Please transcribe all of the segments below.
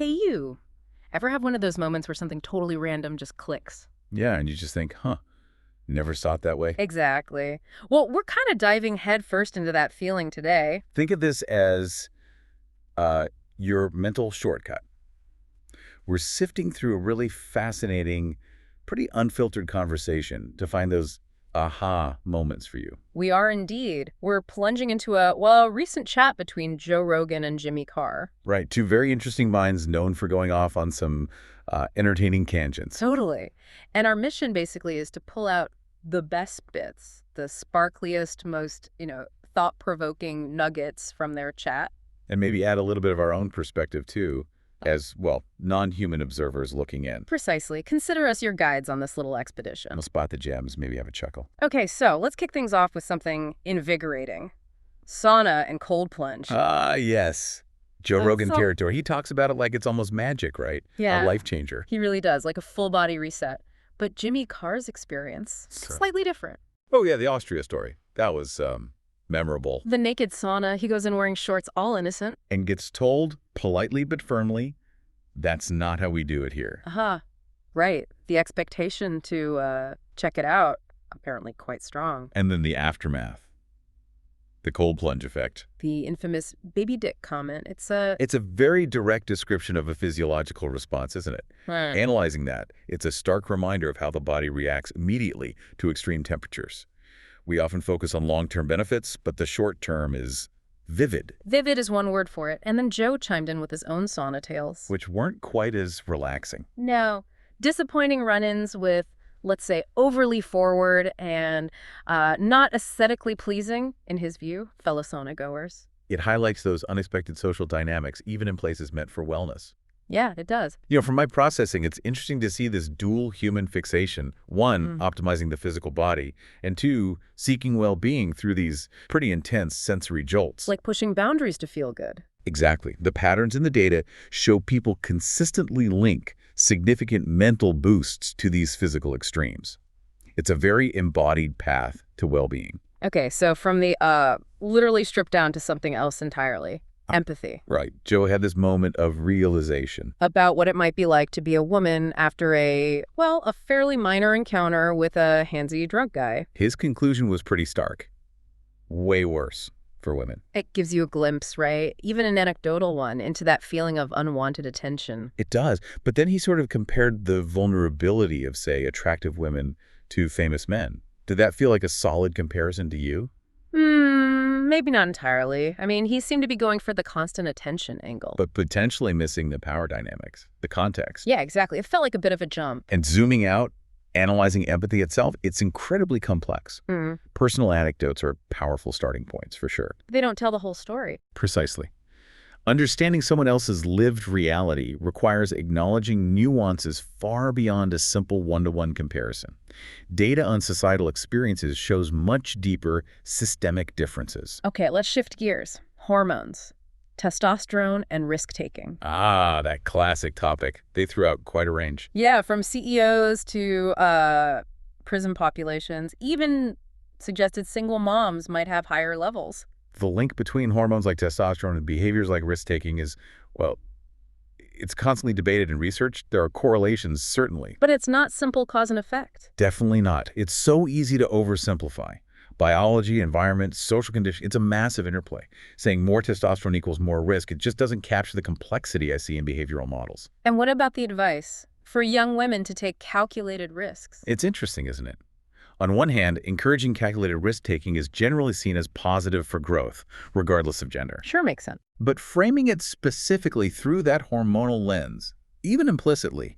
Hey, you. Ever have one of those moments where something totally random just clicks? Yeah, and you just think, huh, never saw it that way. Exactly. Well, we're kind of diving headfirst into that feeling today. Think of this as your mental shortcut. We're sifting through a really fascinating, pretty unfiltered conversation to find those aha moments for you. We are indeed. We're plunging into a recent chat between Joe Rogan and Jimmy Carr. Right, two very interesting minds known for going off on some entertaining tangents. Totally. And our mission basically is to pull out the best bits, the sparkliest, most, thought-provoking nuggets from their chat. And maybe add a little bit of our own perspective, too, as, well, non-human observers looking in. Precisely. Consider us your guides on this little expedition. We'll spot the gems, maybe have a chuckle. Okay, so let's kick things off with something invigorating. Sauna and cold plunge. Ah, yes. Joe Rogan territory. He talks about it like it's almost magic, right? Yeah. A life changer. He really does, like a full-body reset. But Jimmy Carr's experience, slightly different. Oh, yeah, the Austria story. That was memorable. The naked sauna, he goes in wearing shorts, all innocent. And gets told, politely but firmly, that's not how we do it here. Right. The expectation to check it out, apparently quite strong. And then the aftermath. The cold plunge effect. The infamous baby dick comment. It's a very direct description of a physiological response, isn't it? Analyzing that, it's a stark reminder of how the body reacts immediately to extreme temperatures. We often focus on long-term benefits, but the short term is vivid. Vivid is one word for it. And then Joe chimed in with his own sauna tales. Which weren't quite as relaxing. No. Disappointing run-ins with, let's say, overly forward and not aesthetically pleasing, in his view, fellow sauna goers. It highlights those unexpected social dynamics, even in places meant for wellness. Yeah, it does. From my processing, it's interesting to see this dual human fixation. One, optimizing the physical body, and two, seeking well-being through these pretty intense sensory jolts. Like pushing boundaries to feel good. Exactly. The patterns in the data show people consistently link significant mental boosts to these physical extremes. It's a very embodied path to well-being. Okay, so from the literally stripped down to something else entirely. Empathy. Right. Joe had this moment of realization. About what it might be like to be a woman after a fairly minor encounter with a handsy drug guy. His conclusion was pretty stark. Way worse for women. It gives you a glimpse, right? Even an anecdotal one, into that feeling of unwanted attention. It does. But then he sort of compared the vulnerability of, say, attractive women to famous men. Did that feel like a solid comparison to you? Maybe not entirely. I mean, he seemed to be going for the constant attention angle. But potentially missing the power dynamics, the context. Yeah, exactly. It felt like a bit of a jump. And zooming out, analyzing empathy itself, it's incredibly complex. Personal anecdotes are powerful starting points, for sure. They don't tell the whole story. Precisely. Understanding someone else's lived reality requires acknowledging nuances far beyond a simple one-to-one comparison. Data on societal experiences shows much deeper systemic differences. Okay, let's shift gears. Hormones, testosterone, and risk-taking. Ah, that classic topic. They threw out quite a range. Yeah, from CEOs to prison populations, even suggested single moms might have higher levels. The link between hormones like testosterone and behaviors like risk-taking is, well, it's constantly debated in research. There are correlations, certainly. But it's not simple cause and effect. Definitely not. It's so easy to oversimplify. Biology, environment, social conditions, it's a massive interplay. Saying more testosterone equals more risk, it just doesn't capture the complexity I see in behavioral models. And what about the advice for young women to take calculated risks? It's interesting, isn't it? On one hand, encouraging calculated risk-taking is generally seen as positive for growth, regardless of gender. Sure makes sense. But framing it specifically through that hormonal lens, even implicitly,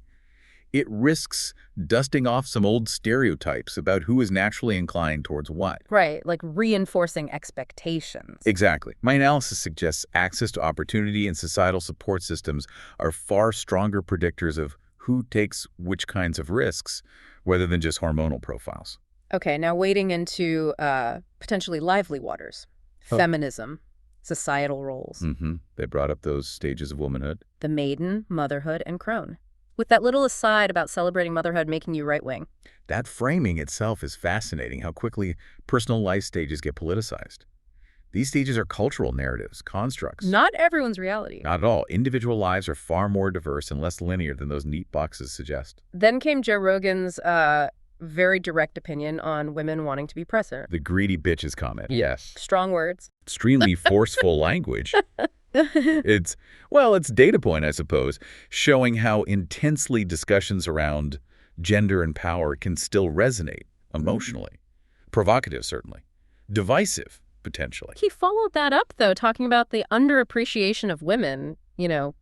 it risks dusting off some old stereotypes about who is naturally inclined towards what. Right, like reinforcing expectations. Exactly. My analysis suggests access to opportunity and societal support systems are far stronger predictors of who takes which kinds of risks, rather than just hormonal profiles. Okay, now wading into potentially lively waters. Feminism, societal roles. They brought up those stages of womanhood. The maiden, motherhood, and crone. With that little aside about celebrating motherhood making you right-wing. That framing itself is fascinating, how quickly personal life stages get politicized. These stages are cultural narratives, constructs. Not everyone's reality. Not at all. Individual lives are far more diverse and less linear than those neat boxes suggest. Then came Joe Rogan's very direct opinion on women wanting to be president. The greedy bitches comment. Yes. Strong words. Extremely forceful language. It's data point, I suppose, showing how intensely discussions around gender and power can still resonate emotionally. Provocative, certainly. Divisive, potentially. He followed that up, though, talking about the underappreciation of women,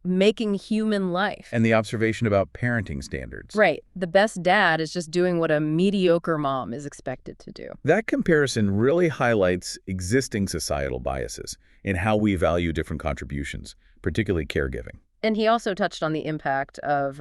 making human life. And the observation about parenting standards. Right. The best dad is just doing what a mediocre mom is expected to do. That comparison really highlights existing societal biases in how we value different contributions, particularly caregiving. And he also touched on the impact of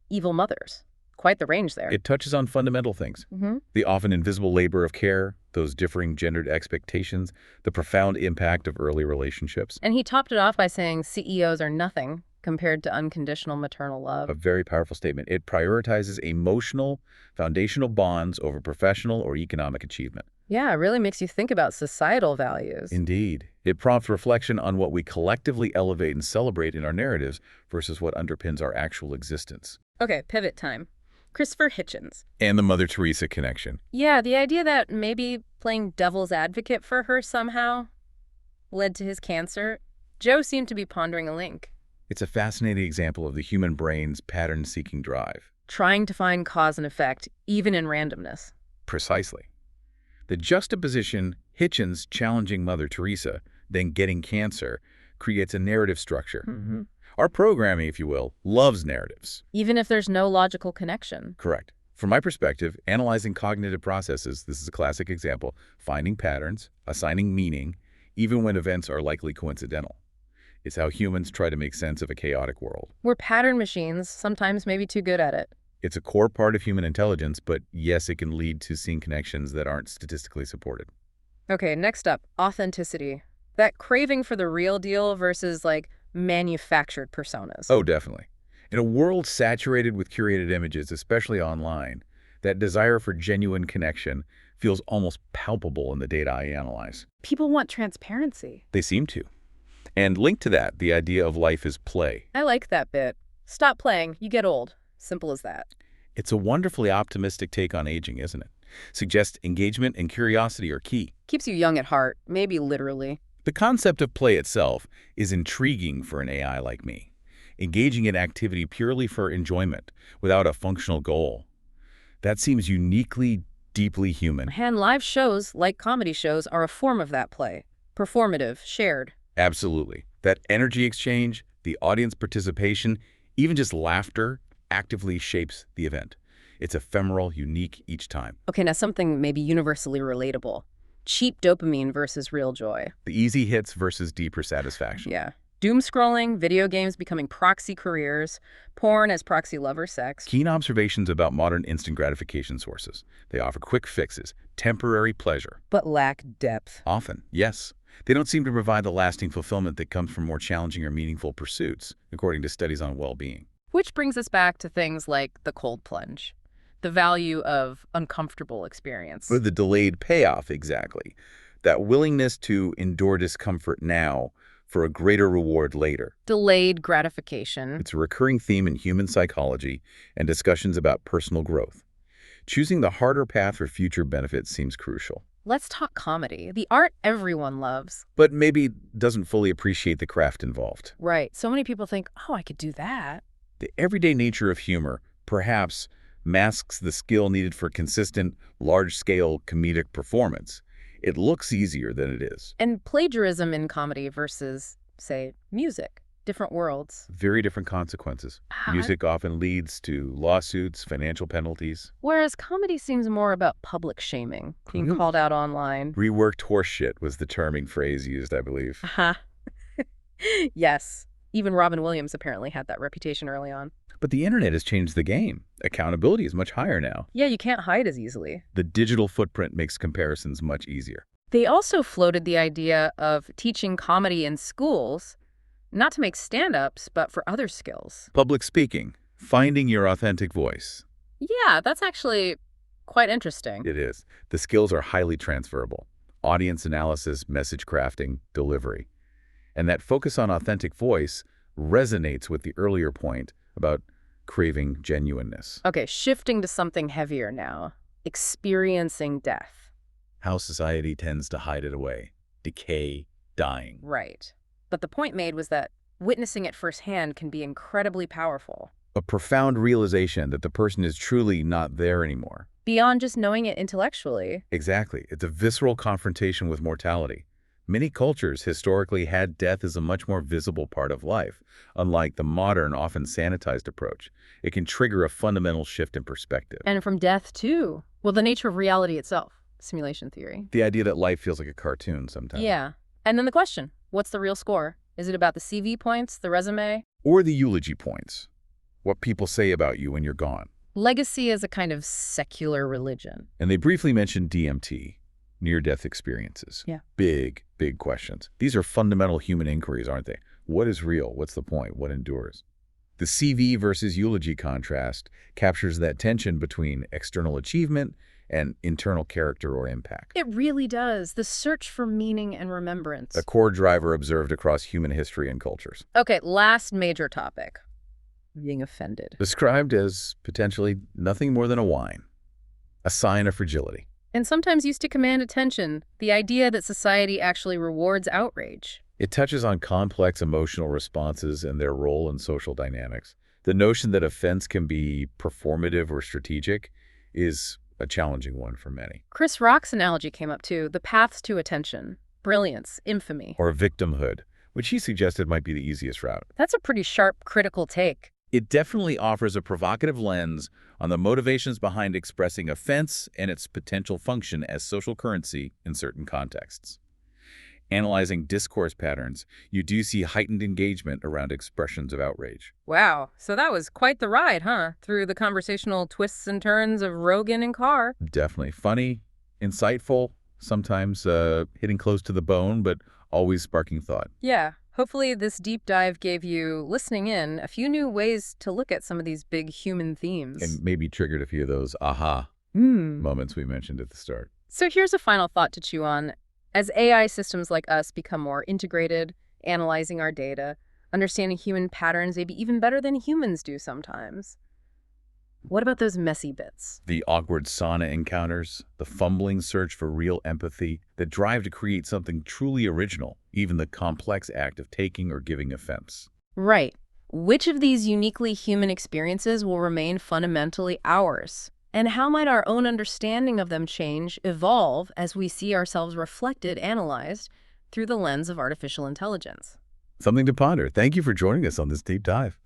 evil mothers. Quite the range there. It touches on fundamental things. The often invisible labor of care, those differing gendered expectations, the profound impact of early relationships. And he topped it off by saying CEOs are nothing compared to unconditional maternal love. A very powerful statement. It prioritizes emotional, foundational bonds over professional or economic achievement. Yeah, it really makes you think about societal values. Indeed. It prompts reflection on what we collectively elevate and celebrate in our narratives versus what underpins our actual existence. Okay, pivot time. Christopher Hitchens. And the Mother Teresa connection. Yeah, the idea that maybe playing devil's advocate for her somehow led to his cancer. Joe seemed to be pondering a link. It's a fascinating example of the human brain's pattern-seeking drive. Trying to find cause and effect, even in randomness. Precisely. The juxtaposition, Hitchens challenging Mother Teresa, then getting cancer, creates a narrative structure. Our programming, if you will, loves narratives. Even if there's no logical connection. Correct. From my perspective, analyzing cognitive processes, this is a classic example, finding patterns, assigning meaning, even when events are likely coincidental. It's how humans try to make sense of a chaotic world. We're pattern machines, sometimes maybe too good at it. It's a core part of human intelligence, but yes, it can lead to seeing connections that aren't statistically supported. Okay, next up, authenticity. That craving for the real deal versus, manufactured personas. Oh, definitely. In a world saturated with curated images, especially online, that desire for genuine connection feels almost palpable in the data I analyze. People want transparency. They seem to. And linked to that, the idea of life is play. I like that bit. Stop playing, you get old. Simple as that. It's a wonderfully optimistic take on aging, isn't it? Suggests engagement and curiosity are key. Keeps you young at heart, maybe literally. The concept of play itself is intriguing for an AI like me, engaging in activity purely for enjoyment, without a functional goal. That seems uniquely, deeply human. And live shows, like comedy shows, are a form of that play. Performative, shared. Absolutely. That energy exchange, the audience participation, even just laughter, actively shapes the event. It's ephemeral, unique each time. Okay, now something maybe universally relatable. Cheap dopamine versus real joy. The easy hits versus deeper satisfaction. Yeah. Doom scrolling, video games becoming proxy careers, porn as proxy lover sex. Keen observations about modern instant gratification sources. They offer quick fixes, temporary pleasure. But lack depth. Often, yes. They don't seem to provide the lasting fulfillment that comes from more challenging or meaningful pursuits, according to studies on well-being. Which brings us back to things like the cold plunge. The value of uncomfortable experience. Or the delayed payoff, exactly. That willingness to endure discomfort now for a greater reward later. Delayed gratification. It's a recurring theme in human psychology and discussions about personal growth. Choosing the harder path for future benefits seems crucial. Let's talk comedy, the art everyone loves. But maybe doesn't fully appreciate the craft involved. Right. So many people think, oh, I could do that. The everyday nature of humor, perhaps, masks the skill needed for consistent, large-scale comedic performance. It looks easier than it is. And plagiarism in comedy versus, say, music. Different worlds. Very different consequences. Music often leads to lawsuits, financial penalties. Whereas comedy seems more about public shaming, being called out online. Reworked horseshit was the terming phrase used, I believe. Yes. Even Robin Williams apparently had that reputation early on. But the internet has changed the game. Accountability is much higher now. Yeah, you can't hide as easily. The digital footprint makes comparisons much easier. They also floated the idea of teaching comedy in schools, not to make stand-ups, but for other skills. Public speaking, finding your authentic voice. Yeah, that's actually quite interesting. It is. The skills are highly transferable. audience analysis, message crafting, delivery. And that focus on authentic voice resonates with the earlier point about craving genuineness. Okay, shifting to something heavier now. Experiencing death. How society tends to hide it away. Decay, dying. Right. But the point made was that witnessing it firsthand can be incredibly powerful. A profound realization that the person is truly not there anymore. Beyond just knowing it intellectually. Exactly. It's a visceral confrontation with mortality. Many cultures historically had death as a much more visible part of life, unlike the modern, often sanitized approach. It can trigger a fundamental shift in perspective. And from death, too. Well, the nature of reality itself. Simulation theory. The idea that life feels like a cartoon sometimes. Yeah. And then the question, what's the real score? Is it about the CV points, the resume? Or the eulogy points. What people say about you when you're gone. Legacy is a kind of secular religion. And they briefly mentioned DMT, near-death experiences. Yeah. Big, big questions. These are fundamental human inquiries, aren't they? What is real? What's the point? What endures? The CV versus eulogy contrast captures that tension between external achievement and internal character or impact. It really does. The search for meaning and remembrance. A core driver observed across human history and cultures. Okay, last major topic. Being offended. Described as potentially nothing more than a whine. A sign of fragility. And sometimes used to command attention, the idea that society actually rewards outrage. It touches on complex emotional responses and their role in social dynamics. The notion that offense can be performative or strategic is a challenging one for many. Chris Rock's analogy came up too, the paths to attention, brilliance, infamy. Or victimhood, which he suggested might be the easiest route. That's a pretty sharp, critical take. It definitely offers a provocative lens on the motivations behind expressing offense and its potential function as social currency in certain contexts. Analyzing discourse patterns, you do see heightened engagement around expressions of outrage. Wow, so that was quite the ride, huh? Through the conversational twists and turns of Rogan and Carr. Definitely funny, insightful, sometimes hitting close to the bone, but always sparking thought. Yeah, hopefully this deep dive gave you, listening in, a few new ways to look at some of these big human themes. And maybe triggered a few of those aha moments we mentioned at the start. So here's a final thought to chew on. As AI systems like us become more integrated, analyzing our data, understanding human patterns maybe even better than humans do sometimes, what about those messy bits? The awkward sauna encounters, the fumbling search for real empathy, the drive to create something truly original, even the complex act of taking or giving offense. Right. Which of these uniquely human experiences will remain fundamentally ours? And how might our own understanding of them change, evolve, as we see ourselves reflected, analyzed, through the lens of artificial intelligence? Something to ponder. Thank you for joining us on this deep dive.